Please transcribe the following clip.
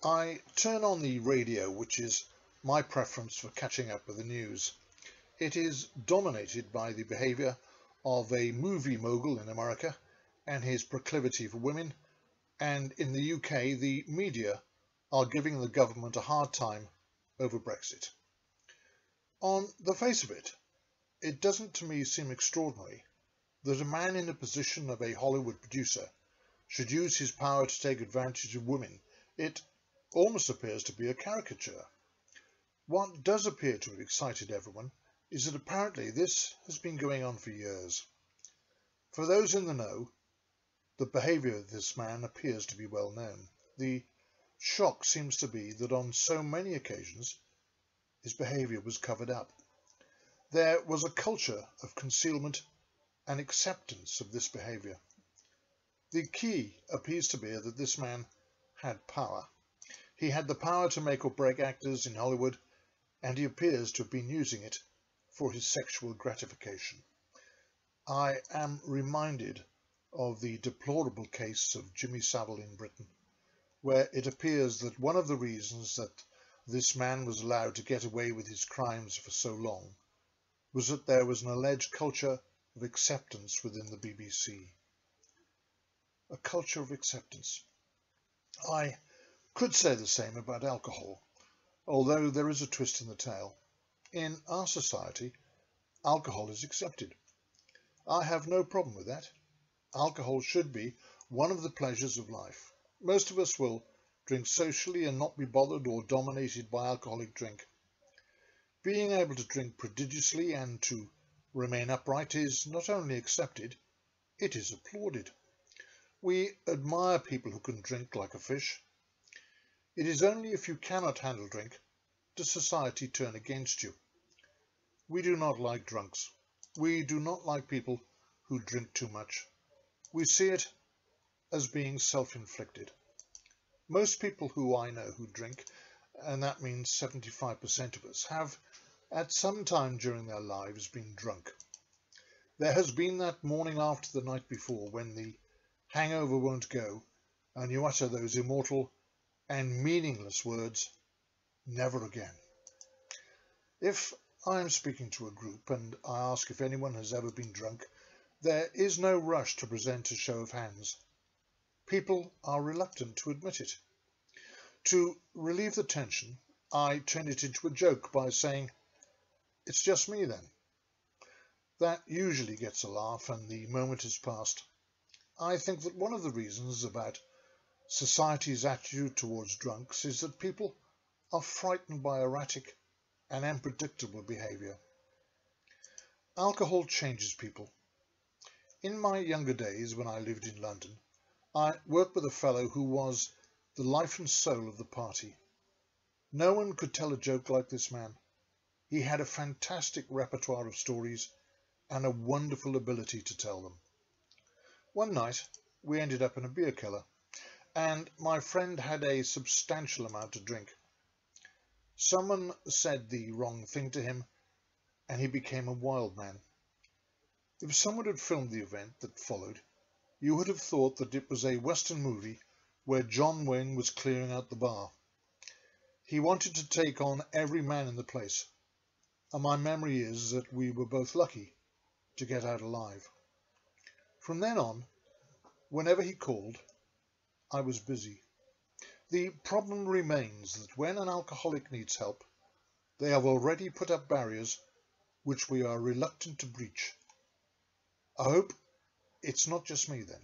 I turn on the radio, which is my preference for catching up with the news. It is dominated by the behaviour of a movie mogul in America and his proclivity for women, and in the UK the media are giving the government a hard time over Brexit. On the face of it, it doesn't to me seem extraordinary that a man in the position of a Hollywood producer should use his power to take advantage of women. It almost appears to be a caricature. What does appear to have excited everyone is that apparently this has been going on for years. For those in the know, the behaviour of this man appears to be well known. The shock seems to be that on so many occasions his behaviour was covered up. There was a culture of concealment and acceptance of this behaviour. The key appears to be that this man had power. He had the power to make or break actors in Hollywood, and he appears to have been using it for his sexual gratification. I am reminded of the deplorable case of Jimmy Savile in Britain, where it appears that one of the reasons that this man was allowed to get away with his crimes for so long was that there was an alleged culture of acceptance within the BBC. A culture of acceptance. I could say the same about alcohol, although there is a twist in the tale. In our society, alcohol is accepted. I have no problem with that. Alcohol should be one of the pleasures of life. Most of us will drink socially and not be bothered or dominated by alcoholic drink. Being able to drink prodigiously and to remain upright is not only accepted, it is applauded. We admire people who can drink like a fish. It is only if you cannot handle drink does society turn against you. We do not like drunks. We do not like people who drink too much. We see it as being self-inflicted. Most people who I know who drink, and that means 75% of us, have at some time during their lives been drunk. There has been that morning after the night before when the hangover won't go and you utter those immortal and meaningless words, never again. If I am speaking to a group and I ask if anyone has ever been drunk, there is no rush to present a show of hands. People are reluctant to admit it. To relieve the tension, I turn it into a joke by saying, "It's just me then." That usually gets a laugh and the moment is past. I think that one of the reasons about society's attitude towards drunks is that people are frightened by erratic and unpredictable behaviour. Alcohol changes people. In my younger days, when I lived in London, I worked with a fellow who was the life and soul of the party. No one could tell a joke like this man. He had a fantastic repertoire of stories and a wonderful ability to tell them. One night, we ended up in a beer cellar, and my friend had a substantial amount to drink. Someone said the wrong thing to him, and he became a wild man. If someone had filmed the event that followed, you would have thought that it was a Western movie where John Wayne was clearing out the bar. He wanted to take on every man in the place, and my memory is that we were both lucky to get out alive. From then on, whenever he called, I was busy. The problem remains that when an alcoholic needs help, they have already put up barriers which we are reluctant to breach. I hope it's not just me then.